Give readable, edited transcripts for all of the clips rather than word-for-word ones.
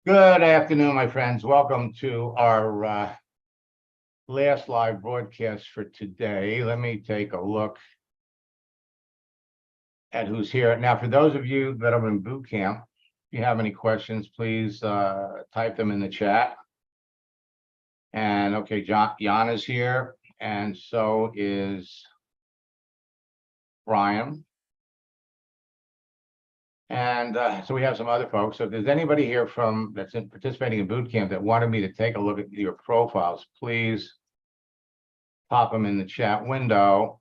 Good afternoon, my friends. Welcome to our last live broadcast for today. Let me take a look at who's here. Now, for those of you that are in boot camp, if you have any questions, please type them in the chat. And okay, Jan is here, and so is Brian. And so we have some other folks. So if there's anybody here that's participating in boot camp that wanted me to take a look at your profiles, please pop them in the chat window.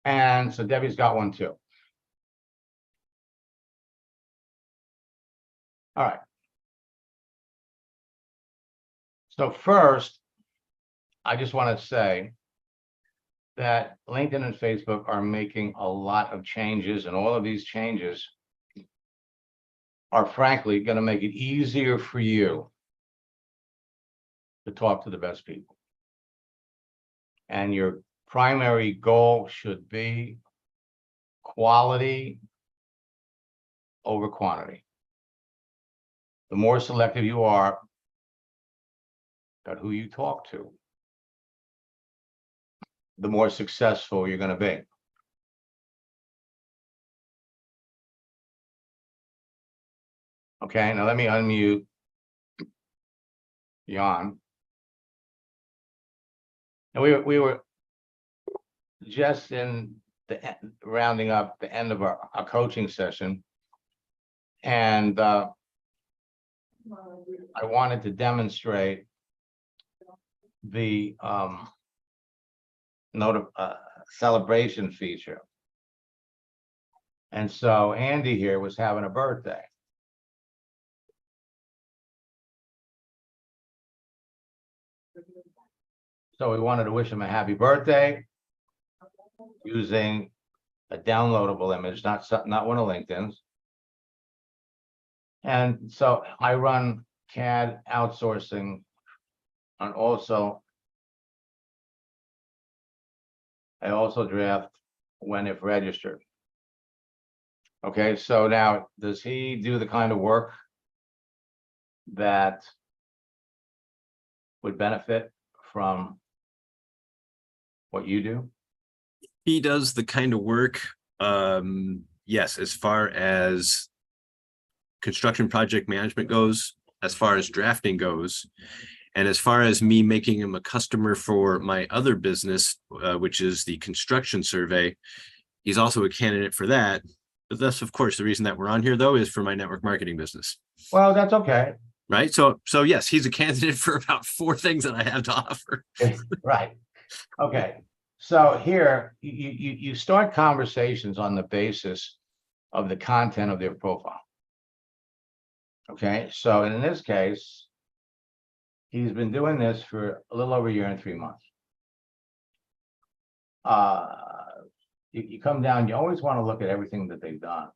And so Debbie's got one too. All right. So first, I just want to say that LinkedIn and Facebook are making a lot of changes, and all of these changes are frankly going to make it easier for you to talk to the best people. And your primary goal should be quality over quantity. The more selective you are about who you talk to, the more successful you're going to be. Okay, now let me unmute Jan. And we were just in the rounding up the end of our coaching session, and I wanted to demonstrate the celebration feature. And so Andy here was having a birthday. So we wanted to wish him a happy birthday using a downloadable image, not one of LinkedIn's. And so I run CAD outsourcing, and I also draft when if registered. Okay, so now does he do the kind of work that would benefit from what you do? He does the kind of work, yes, as far as construction project management goes, as far as drafting goes, and as far as me making him a customer for my other business, which is the construction survey, he's also a candidate for that. But that's, of course, the reason that we're on here, though, is for my network marketing business. Well, that's okay. Right. So yes, he's a candidate for about 4 things that I have to offer. Right. Okay. So here you start conversations on the basis of the content of their profile. Okay. So in this case, he's been doing this for a little over a year and 3 months. You come down, you always want to look at everything that they've done.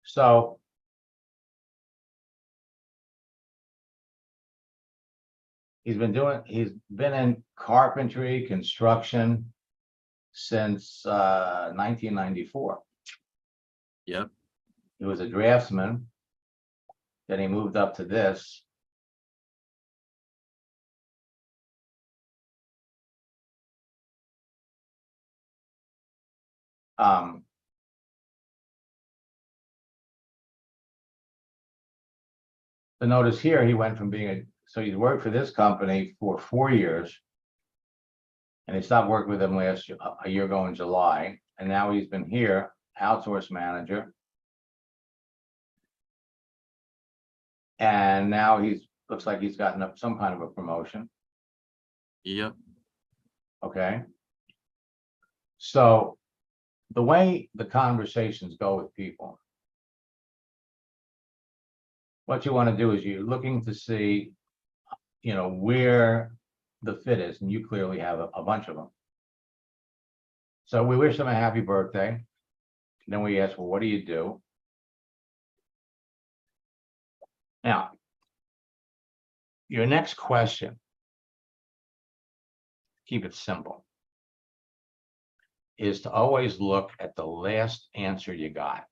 So he's been in carpentry, construction since 1994. Yep. He was a draftsman. Then he moved up to this. But notice here, he went from being so he's worked for this company for 4 years, and he stopped working with them a year ago in July, and now he's been here, outsource manager, and now looks like he's gotten up some kind of a promotion. Yep. Okay. So the way the conversations go with people, what you want to do is you're looking to see, where the fit is, and you clearly have a bunch of them. So we wish them a happy birthday. Then we ask, well, what do you do? Now, Your next question, keep it simple, is to always look at the last answer you got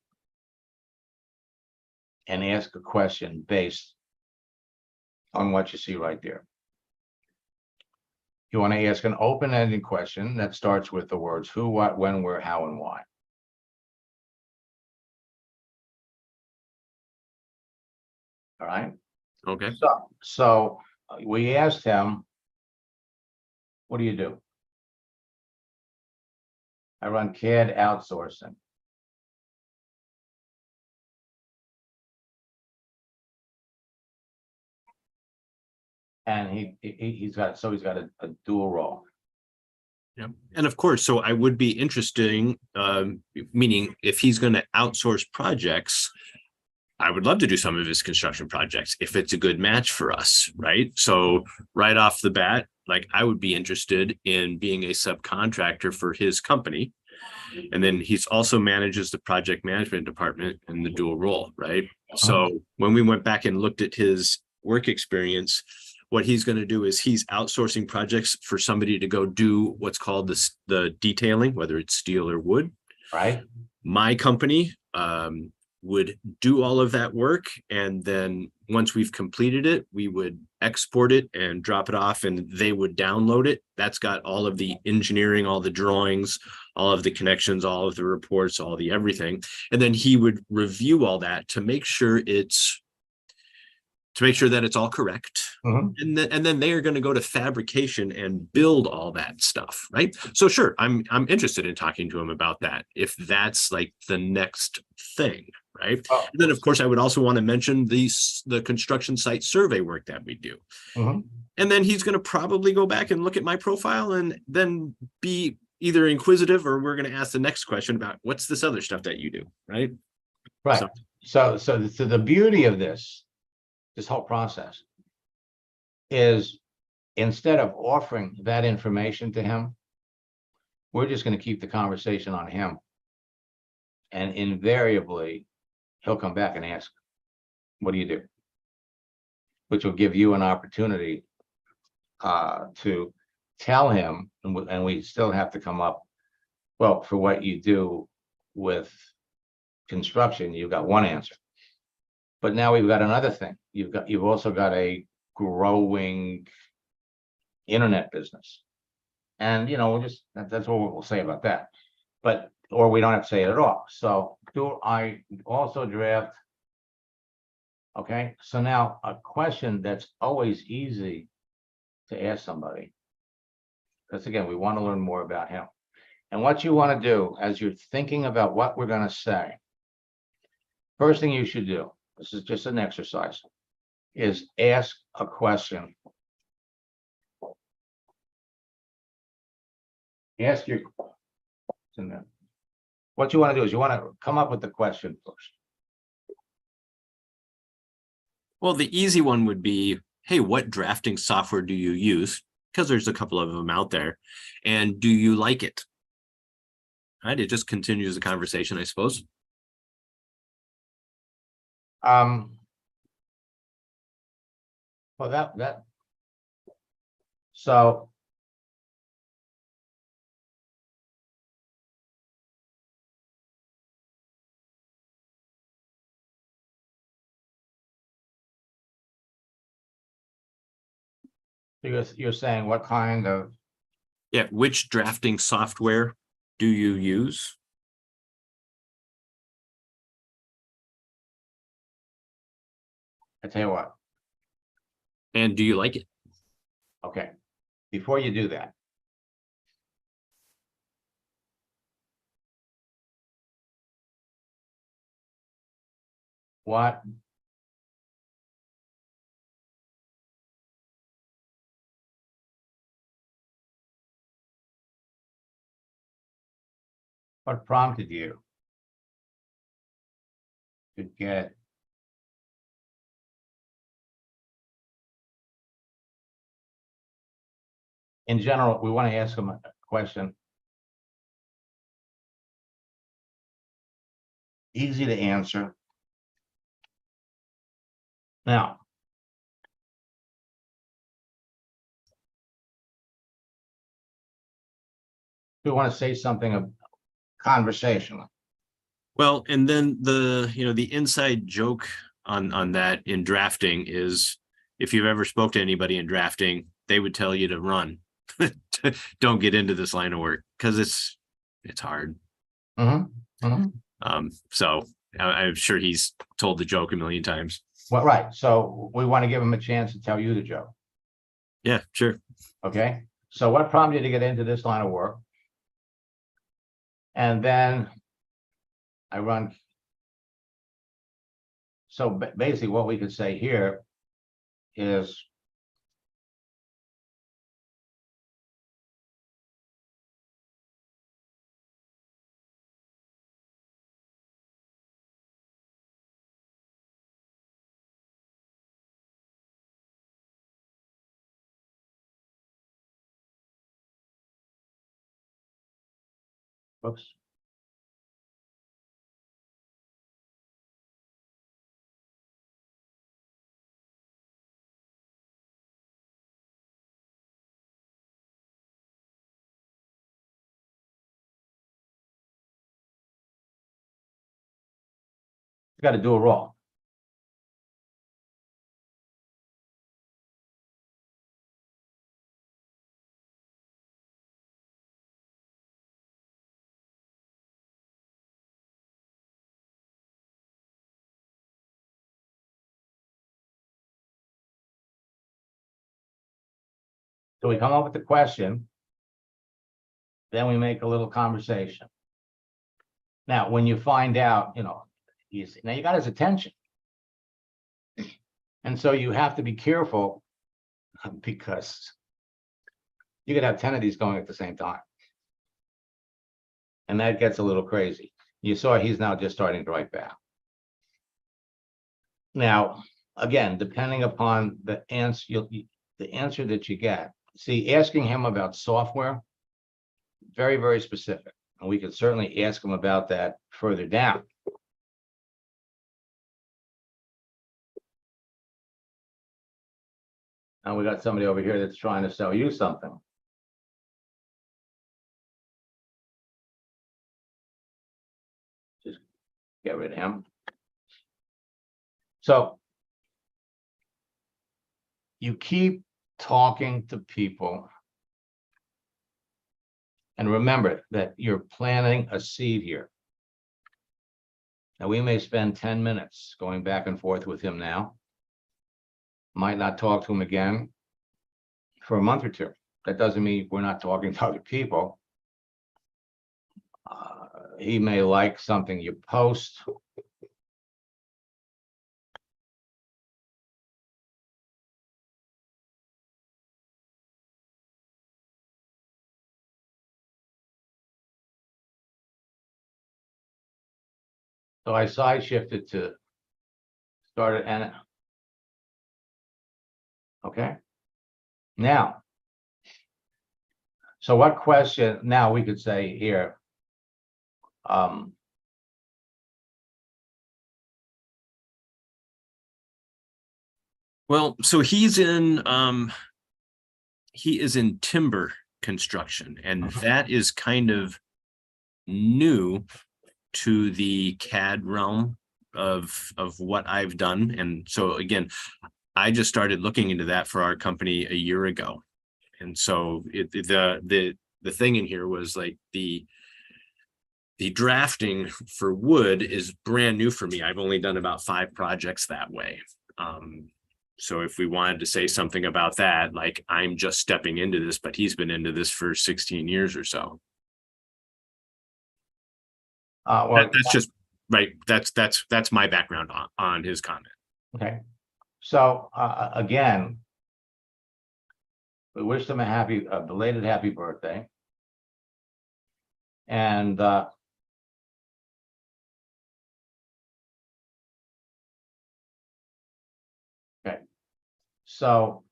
and ask a question based on what you see right there. You want to ask an open-ended question that starts with the words who, what, when, where, how, and why. All right. Okay. So we asked him, what do you do? I run CAD outsourcing. And he's got a dual role. Yeah. And of course, so I would be interesting, meaning if he's going to outsource projects, I would love to do some of his construction projects if it's a good match for us, right? So right off the bat, like I would be interested in being a subcontractor for his company. And then he's also manages the project management department in the dual role, right? So when we went back and looked at his work experience, what he's going to do is he's outsourcing projects for somebody to go do what's called the detailing, whether it's steel or wood. Right. My company would do all of that work. And then once we've completed it, we would export it and drop it off and they would download it. That's got all of the engineering, all the drawings, all of the connections, all of the reports, all the everything. And then he would review all that to make sure that it's all correct. And then they are going to go to fabrication and build all that stuff, right? So sure, I'm interested in talking to him about that if that's like the next thing, right? And then of course I would also want to mention the construction site survey work that we do. And then he's going to probably go back and look at my profile and then be either inquisitive or we're going to ask the next question about what's this other stuff that you do, right? Right. So the beauty of this whole process is instead of offering that information to him, we're just going to keep the conversation on him. And invariably, he'll come back and ask, what do you do? Which will give you an opportunity to tell him, and we still have to come up, well, for what you do with construction, you've got one answer. But now we've got another thing. You've also got a growing internet business. And that's what we'll say about that. Or we don't have to say it at all. So do I also draft? Okay, so now a question that's always easy to ask somebody, because again, we want to learn more about him. And what you want to do as you're thinking about what we're going to say, first thing you should do, this is just an exercise, is ask a question. Ask your, what you want to do is you want to come up with the question first. Well, the easy one would be, hey, what drafting software do you use? Because there's a couple of them out there. And do you like it? Right? It just continues the conversation, I suppose. Well, so you're saying what kind of, yeah, which drafting software do you use? I tell you what. And do you like it? Okay, before you do that, what prompted you to get in general, we want to ask them a question. Easy to answer. Now, you want to say something of conversation. Well, and then the inside joke on that in drafting is if you've ever spoke to anybody in drafting, they would tell you to run. Don't get into this line of work because it's hard. So I'm sure he's told the joke a million times. Well, right. So we want to give him a chance to tell you the joke. Yeah, sure. Okay. So what prompted you to get into this line of work? And then I run. So basically what we could say here is whoops. You got to do a roll. So we come up with the question. Then we make a little conversation. Now, when you find out, now you got his attention. And so you have to be careful because you could have 10 of these going at the same time. And that gets a little crazy. You saw he's now just starting to write back. Now, again, depending upon the answer, the answer that you get, see, asking him about software, very, very specific. And we could certainly ask him about that further down. And we got somebody over here that's trying to sell you something. Just get rid of him. So you keep talking to people. And remember that you're planting a seed here. Now, we may spend 10 minutes going back and forth with him now. Might not talk to him again for a month or two. That doesn't mean we're not talking to other people. He may like something you post. So I side shifted to start and okay. Now, so what question now we could say here? Well, so he is in timber construction, and that is kind of new to the CAD realm of what I've done. And so again, I just started looking into that for our company a year ago. And so the thing in here was like the drafting for wood is brand new for me. I've only done about 5 projects that way. So if we wanted to say something about that, like I'm just stepping into this, but he's been into this for 16 years or so. Well, that's just right. That's my background on his comment. okay. So again, we wish them a belated happy birthday. And okay. So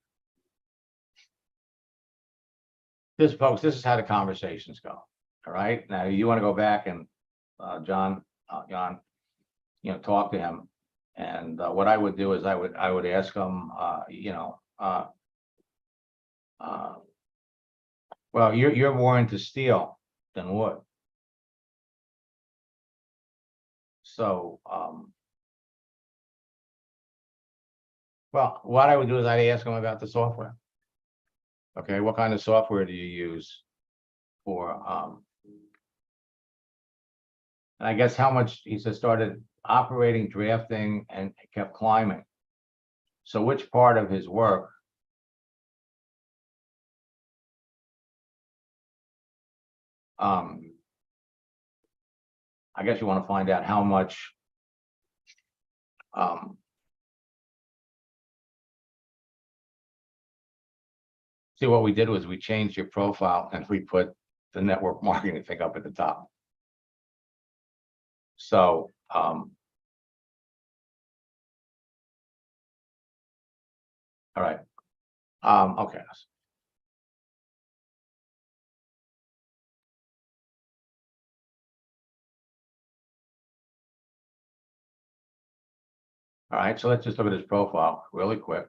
folks, this is how the conversations go. All right. Now you want to go back and John, talk to him. And what I would do is I would ask him, well, you're more into steel than wood. So, well, what I would do is I'd ask them about the software. Okay, what kind of software do you use for, and I guess how much, he said, started operating, drafting, and kept climbing. So which part of his work? I guess you want to find out how much, see, what we did was we changed your profile and we put the network marketing thing up at the top. So, all right. Okay. All right, so let's just look at his profile really quick.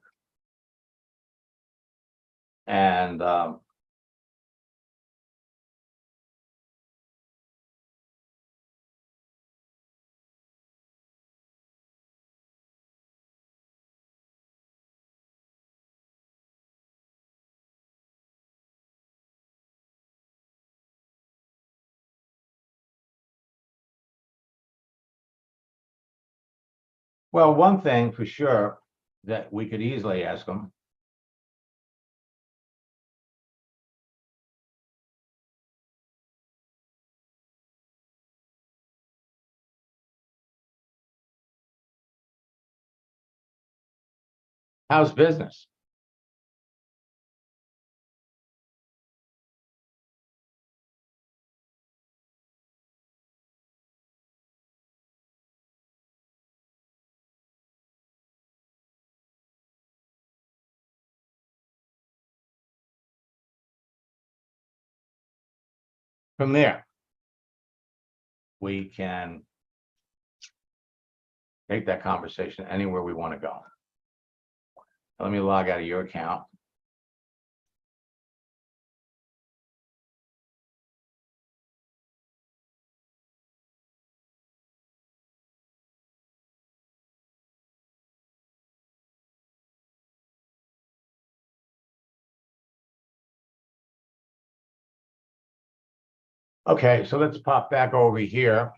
And well, one thing for sure that we could easily ask him. How's business? From there, we can take that conversation anywhere we want to go. Let me log out of your account. Okay, so let's pop back over here.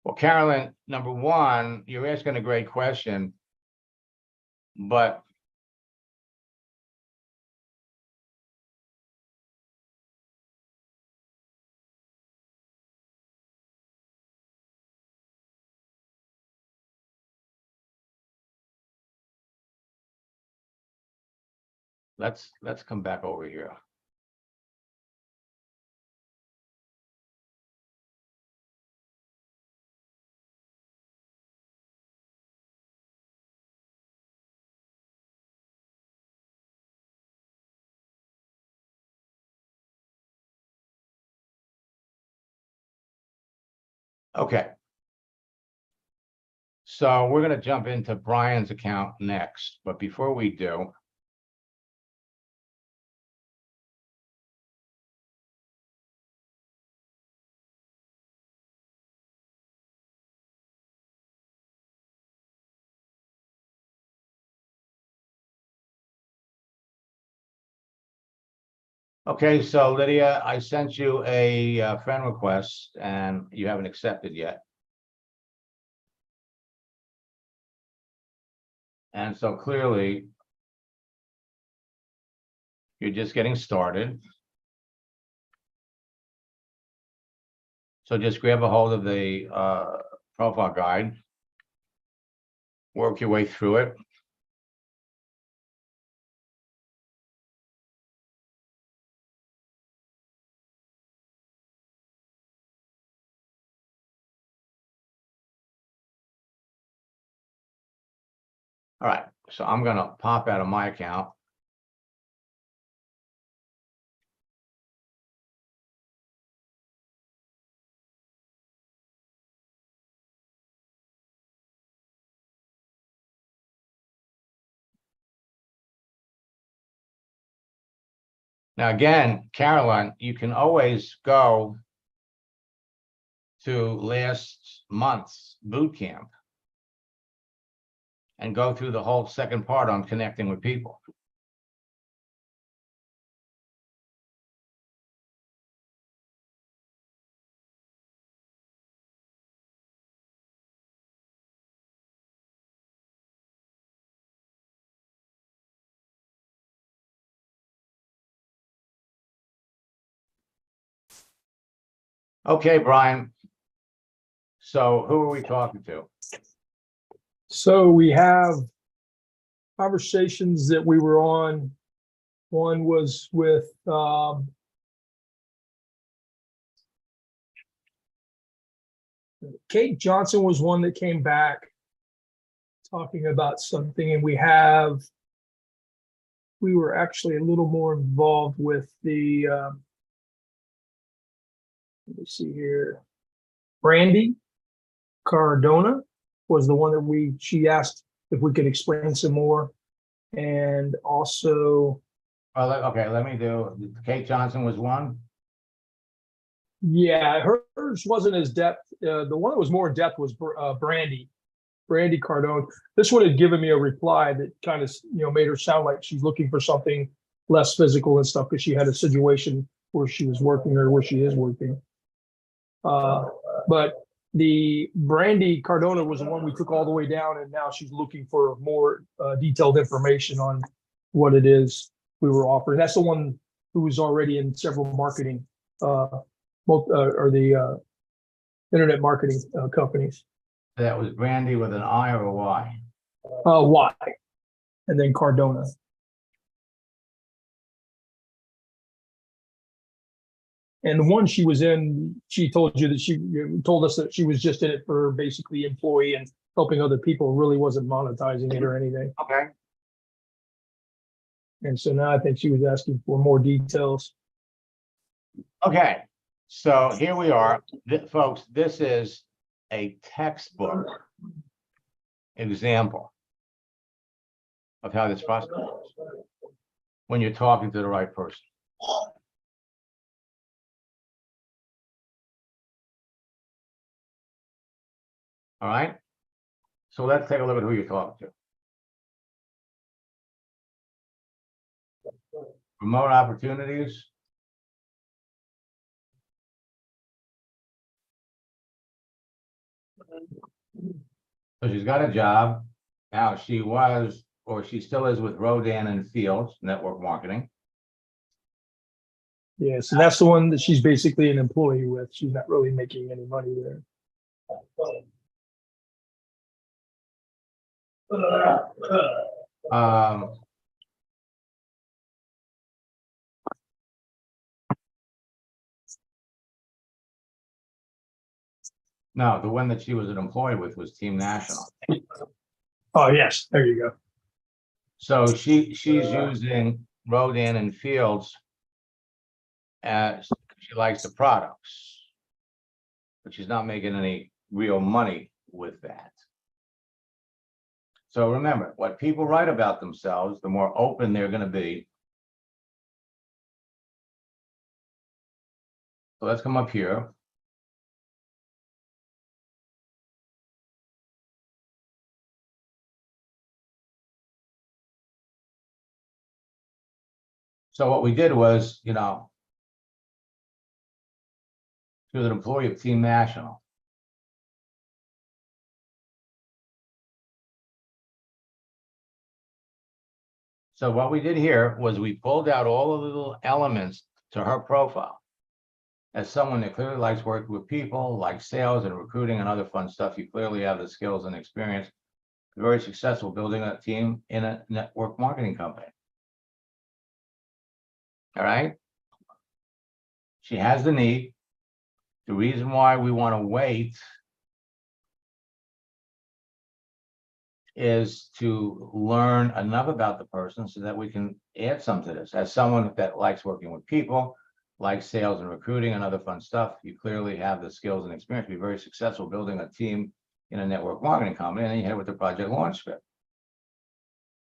Well, Carolyn, number one, you're asking a great question, but let's come back over here. Okay. So we're going to jump into Brian's account next, but before we do, okay, so Lydia, I sent you a friend request and you haven't accepted yet. And so clearly you're just getting started. So just grab a hold of the profile guide, work your way through it. All right, so I'm going to pop out of my account. Now, again, Caroline, you can always go to last month's boot camp and go through the whole second part on connecting with people. Okay, Brian. So who are we talking to? So we have conversations that we were on. One was with Kate Johnson was one that came back talking about something, and we were actually a little more involved with the let me see here. Brandy Cardona was the one that she asked if we could explain some more. And also, Okay, let me do, Kate Johnson was one. yeah, hers wasn't as depth. The one that was more in depth was Brandy Cardone. This would have given me a reply that kind of, made her sound like she's looking for something less physical and stuff, because she had a situation where she was working or where she is working. But the Brandy Cardona was the one we took all the way down, and now she's looking for more detailed information on what it is we were offering. That's the one who was already in several marketing or the internet marketing companies. That was Brandy with an I or a Y? Y, and then Cardona. And the one she was in, she told you that she told us that she was just in it for basically employee and helping other people, really wasn't monetizing it or anything. Okay. And so now I think she was asking for more details. Okay, so here we are, folks. This is a textbook example of how this process works when you're talking to the right person. All right, so let's take a look at who you're talking to. Remote opportunities. So she's got a job. Now she was, or she still is, with Rodan and Fields Network Marketing. Yeah, so that's the one that she's basically an employee with. She's not really making any money there. No, the one that she was an employee with was Team National. Oh, yes, there you go. So she's using Rodan and Fields as she likes the products, but she's not making any real money with that. So remember, what people write about themselves, the more open they're going to be. So let's come up here. So what we did was, she was an employee of Team National. So what we did here was we pulled out all the little elements to her profile. As someone that clearly likes working with people, likes sales and recruiting and other fun stuff, you clearly have the skills and experience. Very successful building a team in a network marketing company. All right. She has the need. The reason why we want to wait is to learn enough about the person so that we can add some to this. As someone that likes working with people, likes sales and recruiting and other fun stuff, you clearly have the skills and experience to be very successful building a team in a network marketing company. And then you head with the project launch script.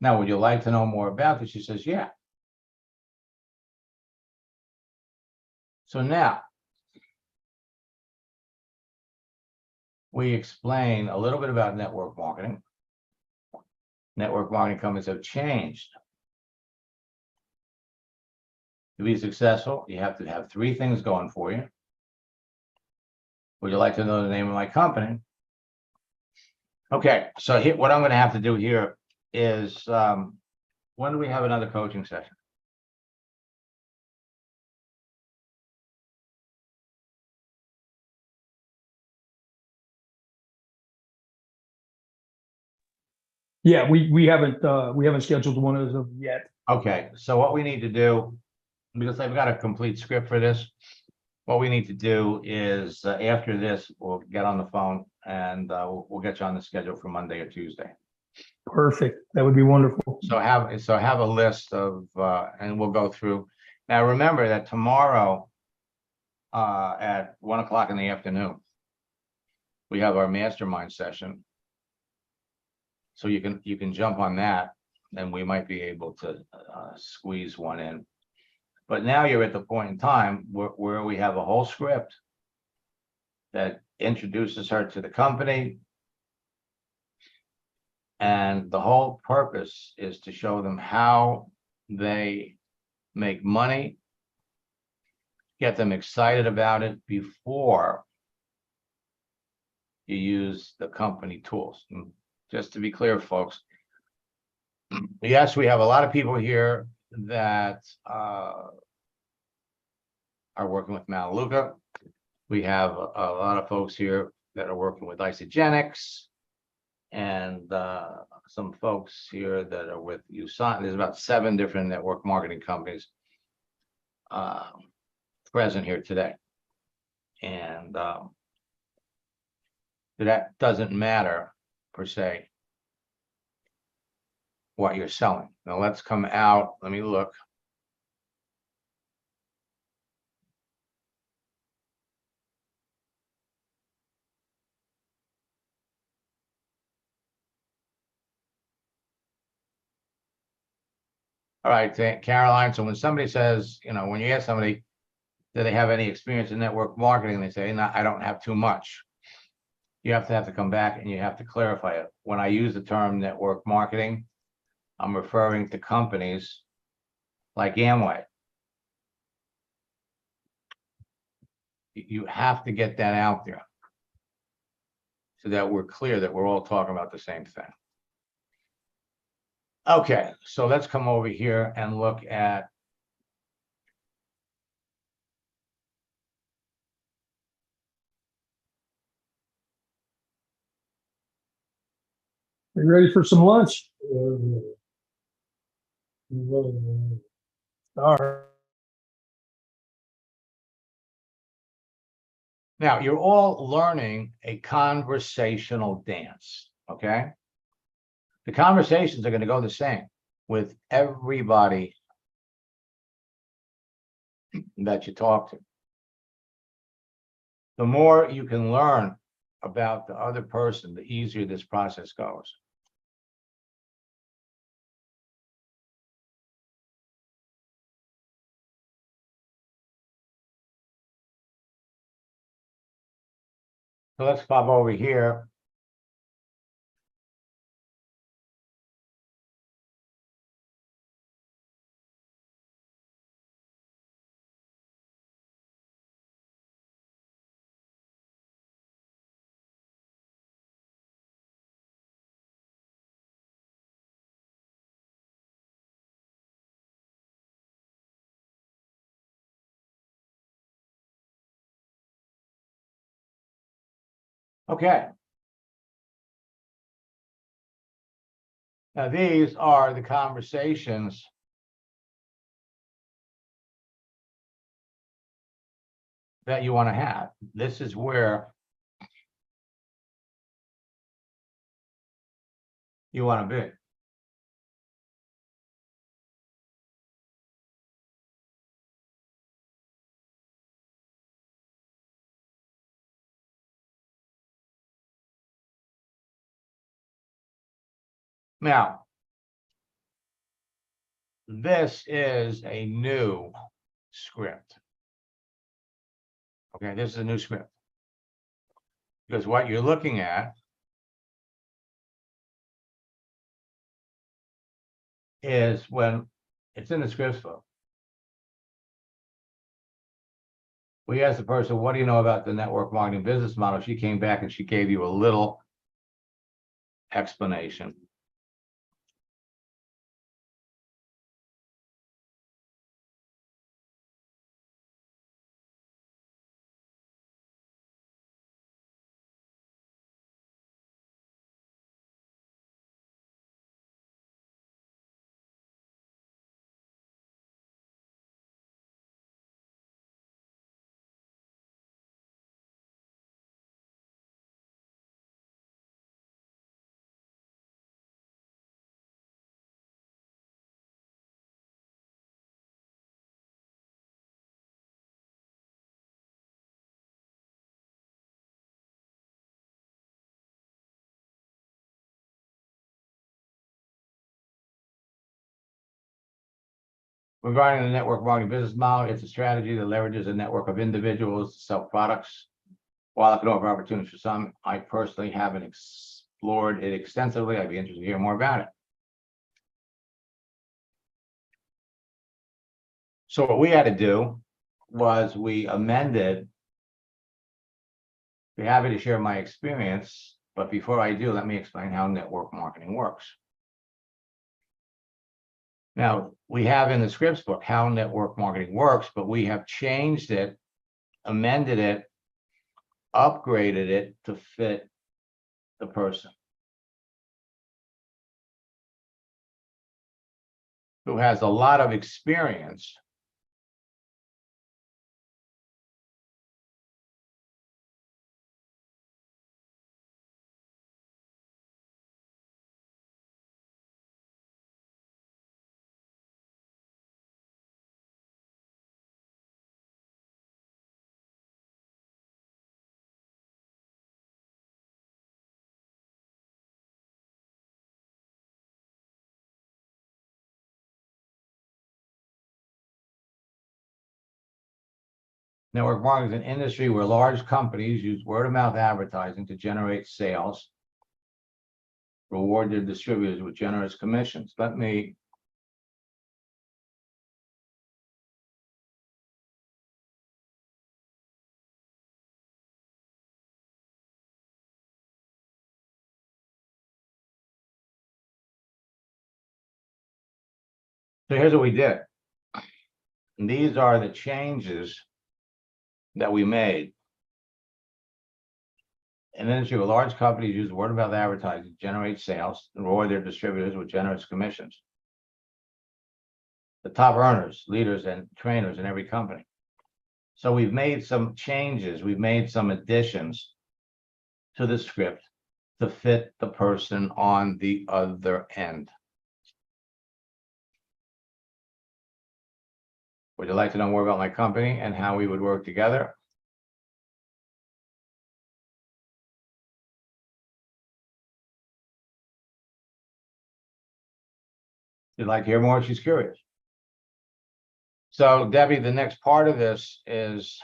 Now, would you like to know more about this? She says, yeah. So now we explain a little bit about network marketing. Network marketing companies have changed. To be successful, you have to have three things going for you. Would you like to know the name of my company? Okay, so here, what I'm going to have to do here is, when do we have another coaching session? Yeah, we haven't scheduled one as of yet. Okay, so what we need to do, because I've got a complete script for this, what we need to do is, after this, we'll get on the phone and we'll get you on the schedule for Monday or Tuesday. Perfect. That would be wonderful. So have a list of, and we'll go through. Now, remember that tomorrow, at 1 o'clock in the afternoon, we have our mastermind session. So you can jump on that, and we might be able to squeeze one in. But now you're at the point in time where we have a whole script that introduces her to the company. And the whole purpose is to show them how they make money, get them excited about it before you use the company tools. And just to be clear, folks, yes, we have a lot of people here that are working with Melaleuca. We have a lot of folks here that are working with Isogenics, and some folks here that are with USAN. There's about 7 different network marketing companies present here today. And that doesn't matter per se what you're selling. Now let's come out. Let me look. All right, Caroline. So when somebody says, when you ask somebody, do they have any experience in network marketing? They say, no, I don't have too much. You have to come back and you have to clarify it. When I use the term network marketing, I'm referring to companies like Amway. You have to get that out there so that we're clear that we're all talking about the same thing. Okay, so let's come over here and look at Are you ready for some lunch? All right. now. You're all learning a conversational dance, okay? The conversations are going to go the same with everybody that you talk to. The more you can learn about the other person, the easier this process goes. So let's pop over here. Okay. Now, these are the conversations that you want to have. This is where you want to be. Now, this is a new script. Okay, this is a new script. Because what you're looking at is when it's in the scripts book. We asked the person, what do you know about the network marketing business model? She came back and she gave you a little explanation. Regarding the network marketing business model, it's a strategy that leverages a network of individuals to sell products. While it can offer opportunities for some, I personally haven't explored it extensively. I'd be interested to hear more about it. So what we had to do was we amended. Be happy to share my experience, but before I do, let me explain how network marketing works. Now, we have in the scripts book how network marketing works, but we have changed it, amended it, upgraded it to fit the person who has a lot of experience Network marketing is an industry where large companies use word-of-mouth advertising to generate sales, reward their distributors with generous commissions. Let me So here's what we did. And these are the changes that we made. An industry where large companies use word-of-mouth advertising to generate sales and reward their distributors with generous commissions. The top earners, leaders, and trainers in every company. So we've made some changes, we've made some additions to the script to fit the person on the other end. Would you like to know more about my company and how we would work together? You'd like to hear more? She's curious. So Debbie, the next part of this is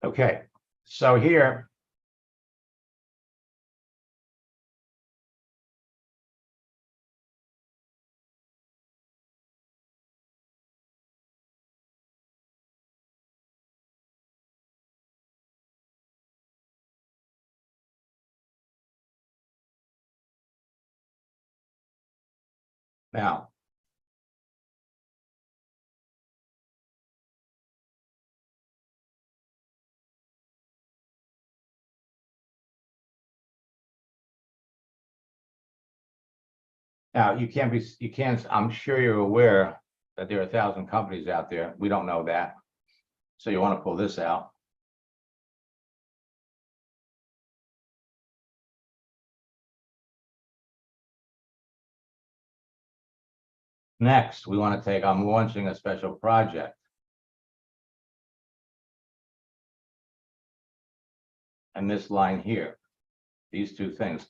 okay. So here Now, you can't, I'm sure you're aware that there are 1,000 companies out there. We don't know that. So you want to pull this out. Next, we want to take, I'm launching a special project. And this line here, these two things,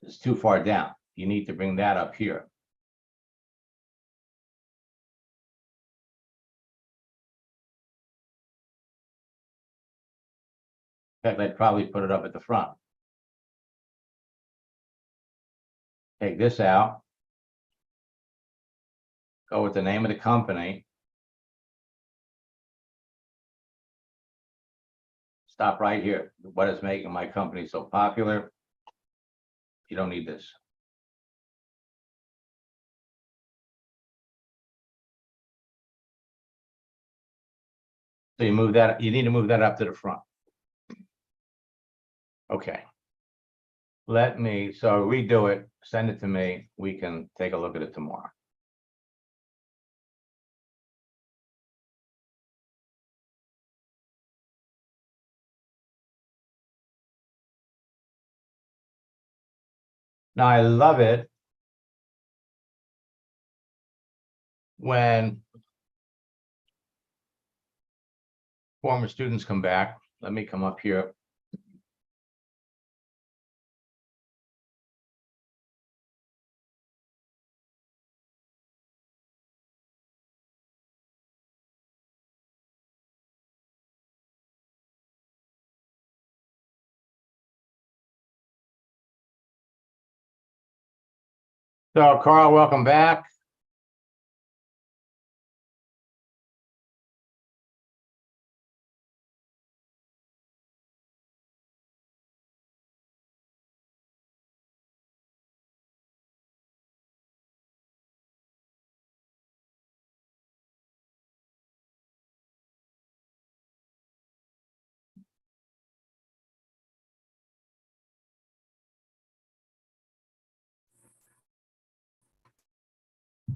is too far down. You need to bring that up here. In fact, I'd probably put it up at the front. Take this out. Go with the name of the company. Stop right here. What is making my company so popular? You don't need this. So you move that, you need to move that up to the front. Okay. Let me, so redo it, send it to me. We can take a look at it tomorrow. Now, I love it when former students come back. Let me come up here. So Carl, welcome back.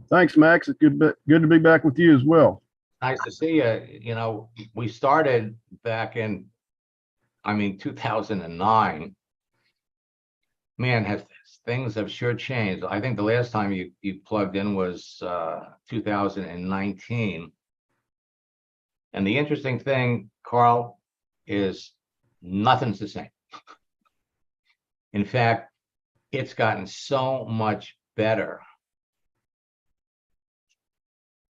Thanks, Max. It's good to be back with you as well. Nice to see you. You know, we started back in, 2009. Man, things have sure changed. I think the last time you plugged in was 2019. And the interesting thing, Carl, is nothing's the same. In fact, it's gotten so much better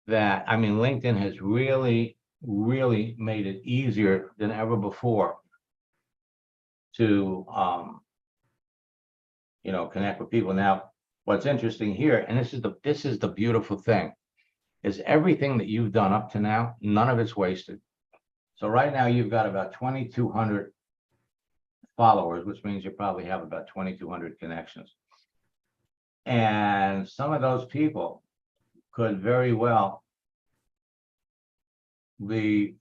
that, LinkedIn has really, really made it easier than ever before to, connect with people. Now, what's interesting here, and this is the beautiful thing, is everything that you've done up to now, none of it's wasted. So right now you've got about 2,200 followers, which means you probably have about 2,200 connections. And some of those people could very well be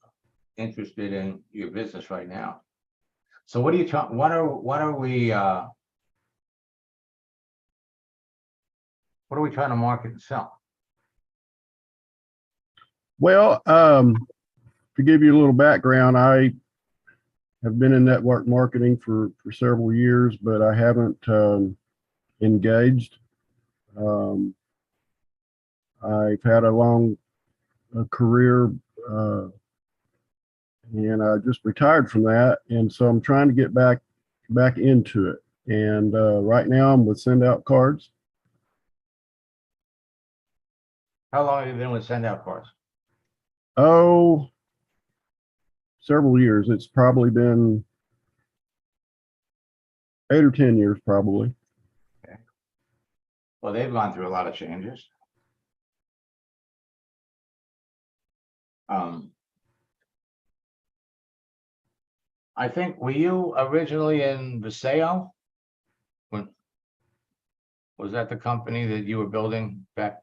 interested in your business right now. So what are you trying, what are we trying to market and sell? Well, to give you a little background, I have been in network marketing for several years, but I haven't engaged. I've had a long career, and I just retired from that, and so I'm trying to get back into it. And right now I'm with Send Out Cards. How long have you been with Send Out Cards? Oh, several years. It's probably been 8 or 10 years, probably. Okay. Well, they've gone through a lot of changes. I think, were you originally in Viseo when Was that the company that you were building back?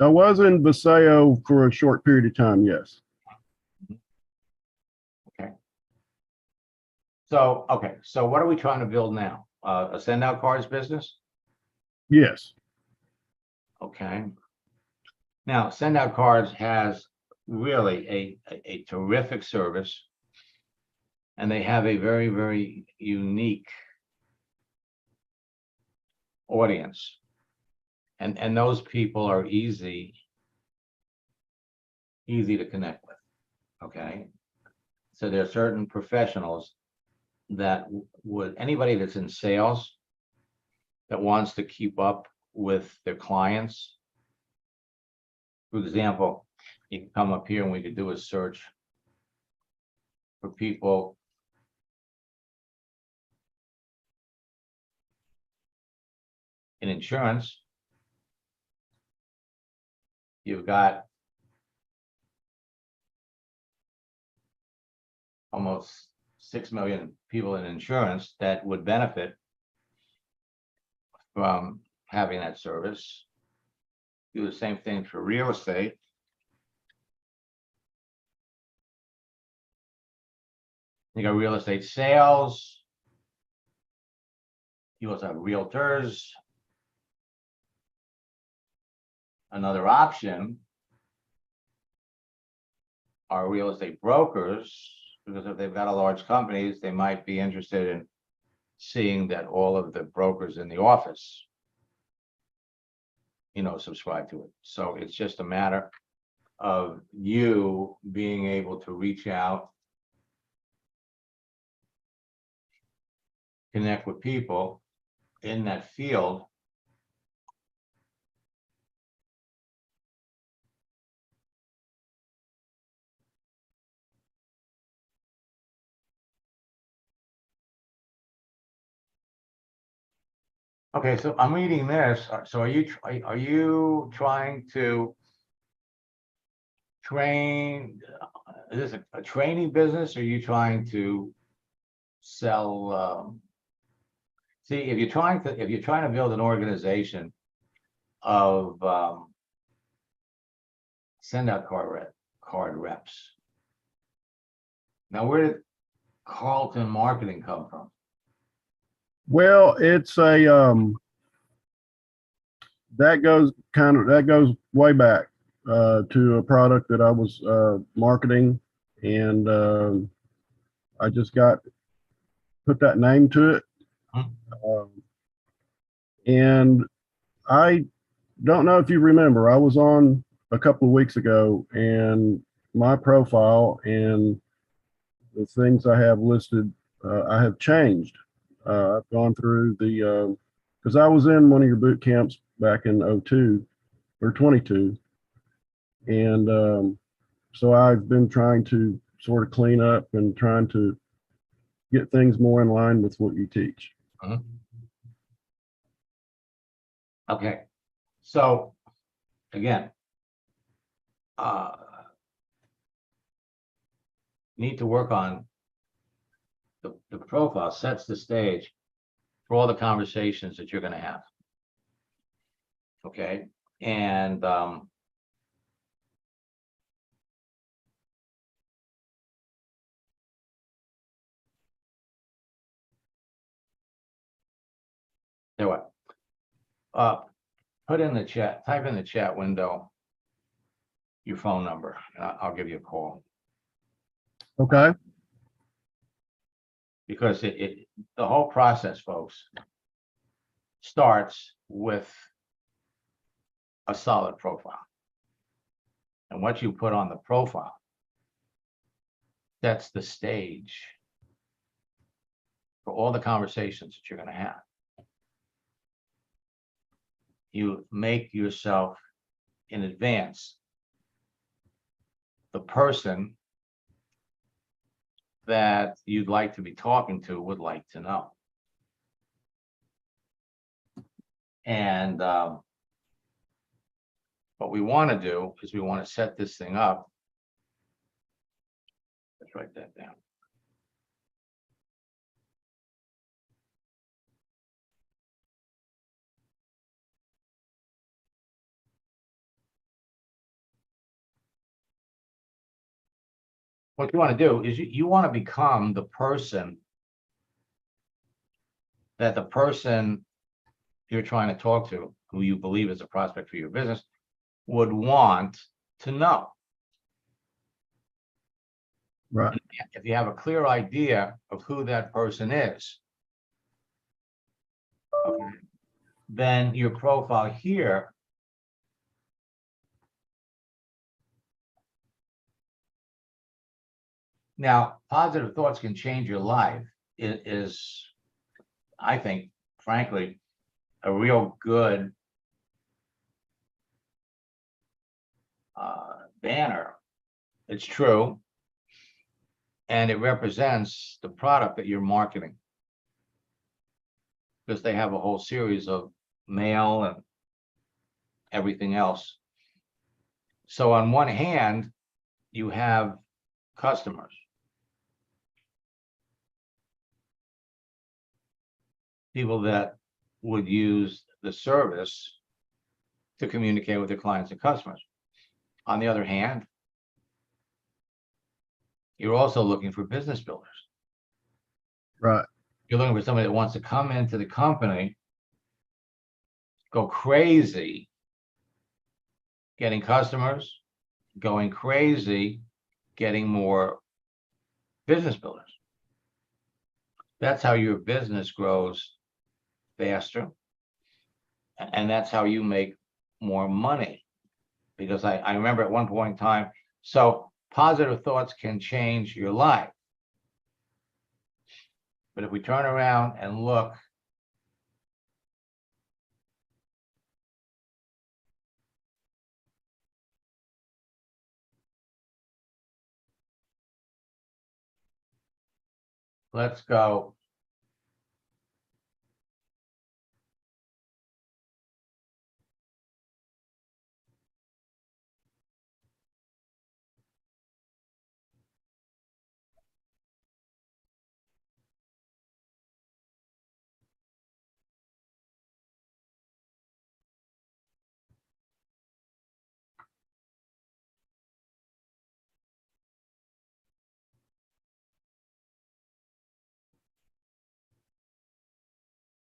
I was in Vaseo for a short period of time, yes. So, okay, so what are we trying to build now? A send out cards business? Yes. Okay. Now, send out cards has really a terrific service. And they have a very, very unique audience. And those people are easy to connect with. Okay. So there are certain professionals that would, anybody that's in sales that wants to keep up with their clients. For example, you can come up here and we could do a search for people in insurance. You've got almost 6 million people in insurance that would benefit from having that service. Do the same thing for real estate. You got real estate sales. You also have realtors. Another option are real estate brokers, because if they've got a large companies, they might be interested in seeing that all of the brokers in the office, subscribe to it. So it's just a matter of you being able to reach out, connect with people in that field. Okay, so I'm reading this. So are you trying to train? Is this a training business? Or are you trying to sell? See, if you're trying to build an organization of send out card reps. Now, where did Carlton Marketing come from? Well, it's that goes way back to a product that I was marketing, and I just put that name to it. Um, and I don't know if you remember, I was on a couple of weeks ago, and my profile and the things I have listed, I have changed. I've gone through because I was in one of your boot camps back in 02 or 22. And so I've been trying to sort of clean up and trying to get things more in line with what you teach. Okay, so again, need to work on the profile. Sets the stage for all the conversations that you're going to have. Okay, and there what? Put in the chat, type in the chat window your phone number, and I'll give you a call. Okay. Because the whole process, folks, starts with a solid profile. And what you put on the profile sets the stage for all the conversations that you're going to have. You make yourself in advance the person that you'd like to be talking to would like to know. And what we want to do is we want to set this thing up. Let's write that down. what you want to do is you want to become the person that the person you're trying to talk to, who you believe is a prospect for your business, would want to know. Right. If you have a clear idea of who that person is, okay, then your profile here now, positive thoughts can change your life. It is, I think, frankly, a real good banner. It's true. And it represents the product that you're marketing. Because they have a whole series of mail and everything else. So on one hand, you have customers. People that would use the service to communicate with their clients and customers. On the other hand, you're also looking for business builders. Right. You're looking for somebody that wants to come into the company, go crazy, getting customers, going crazy, getting more business builders. That's how your business grows faster. And that's how you make more money. Because I remember at one point in time, so positive thoughts can change your life. But if we turn around and look, let's go.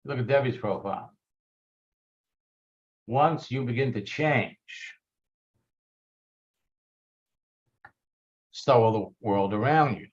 Look at Debbie's profile. Once you begin to change, so will the world around you.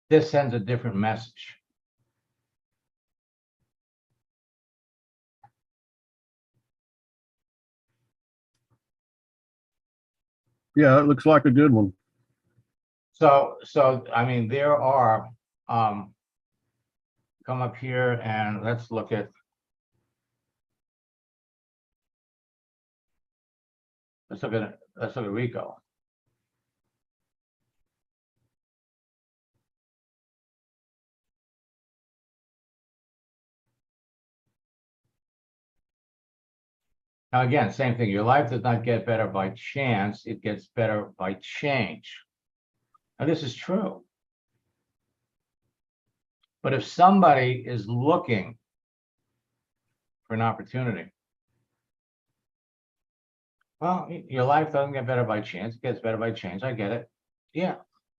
This sends a different message. Yeah, it looks like a good one. So I mean, there are, come up here and let's look at Rico. Now, again, same thing. Your life does not get better by chance. It gets better by change. Now, this is true. But if somebody is looking for an opportunity, well, your life doesn't get better by chance. It gets better by change. I get it. Yeah,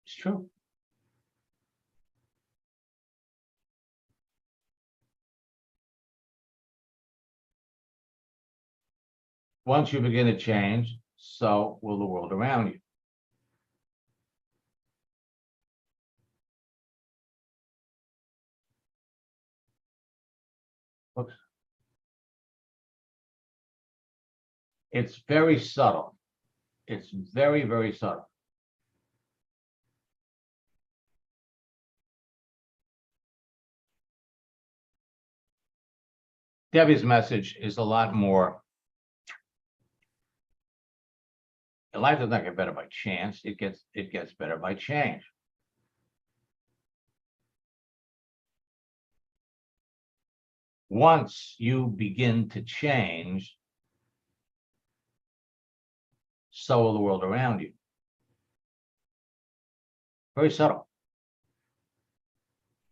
it's true. Once you begin to change, so will the world around you. Whoops. It's very subtle. It's very, very subtle. Debbie's message is a lot more. Life does not get better by chance. It gets better by change. Once you begin to change, so will the world around you. Very subtle.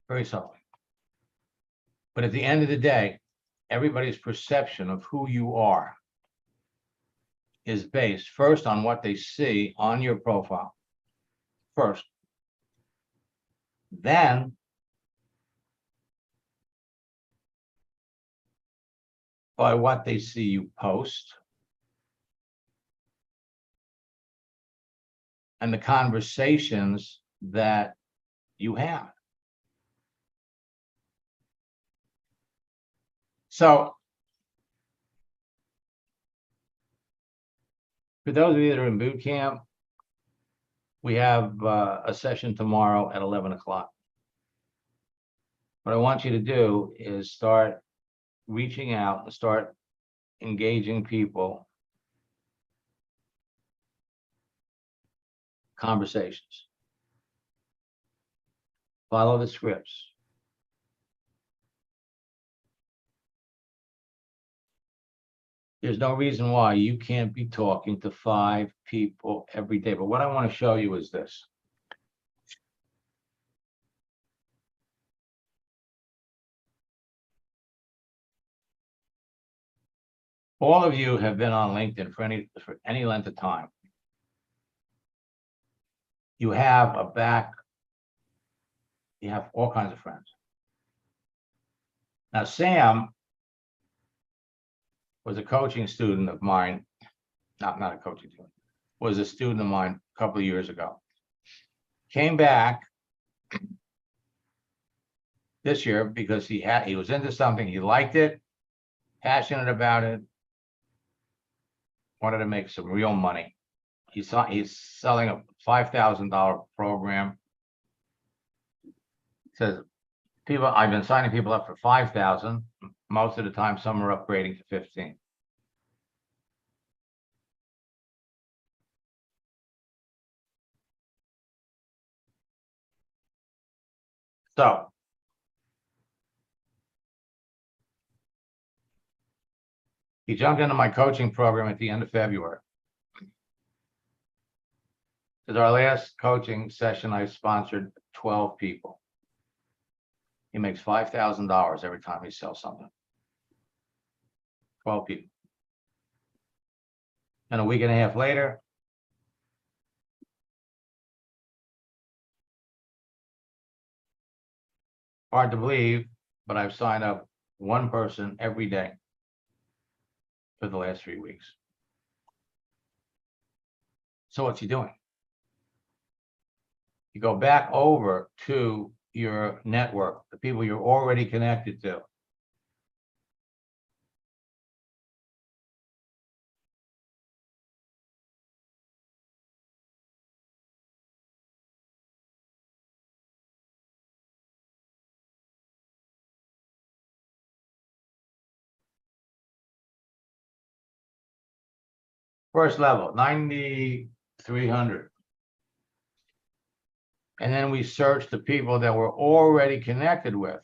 Very subtle. But at the end of the day, everybody's perception of who you are is based first on what they see on your profile. First. Then by what they see you post and the conversations that you have. So for those of you that are in boot camp, we have a session tomorrow at 11 o'clock. What I want you to do is start reaching out and start engaging people. Conversations. Follow the scripts. There's no reason why you can't be talking to 5 people every day. But what I want to show you is this. All of you have been on LinkedIn for any length of time. You have you have all kinds of friends. Now, Sam was a coaching student of mine, not a coaching student, was a student of mine a couple of years ago. Came back this year because he was into something, he liked it, passionate about it, wanted to make some real money. He's selling a $5,000 program. Says, I've been signing people up for 5,000. Most of the time, some are upgrading to 15. So he jumped into my coaching program at the end of February. At our last coaching session, I sponsored 12 people. He makes $5,000 every time he sells something. 12 people. And a week and a half later, hard to believe, but I've signed up one person every day for the last 3 weeks. So what's he doing? You go back over to your network, the people you're already connected to. First level, 9,300. And then we searched the people that we're already connected with.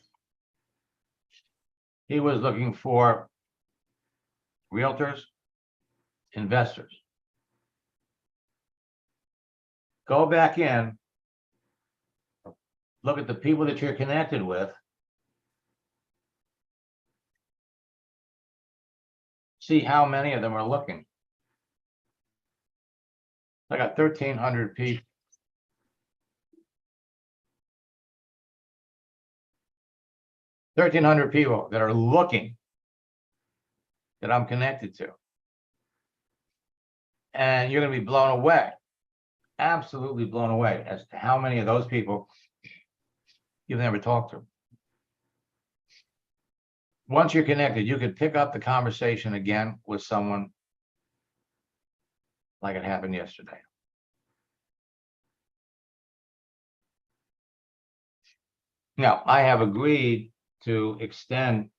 He was looking for realtors, investors. Go back in, look at the people that you're connected with. See how many of them are looking. I got 1,300 people. 1,300 people that are looking that I'm connected to. And you're going to be blown away, absolutely blown away as to how many of those people you've never talked to. once you're connected, you could pick up the conversation again with someone like it happened yesterday. Now, I have agreed to extend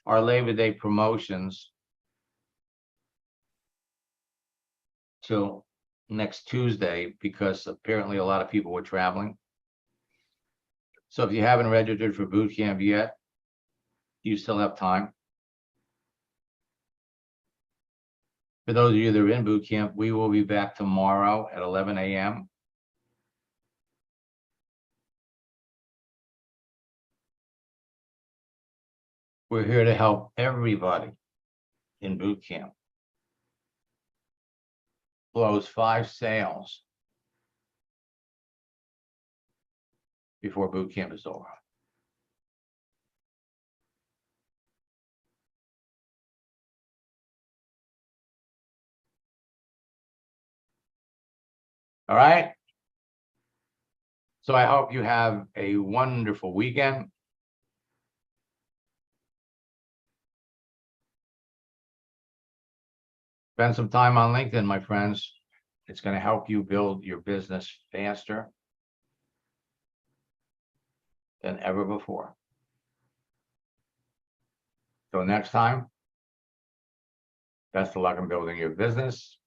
our Labor Day promotions till next Tuesday, because apparently a lot of people were traveling. So if you haven't registered for boot camp yet, you still have time. For those of you that are in boot camp, we will be back tomorrow at 11 a.m. We're here to help everybody in boot camp close 5 sales before boot camp is over. All right. So I hope you have a wonderful weekend. Spend some time on LinkedIn, my friends. It's going to help you build your business faster than ever before. Till next time, best of luck in building your business.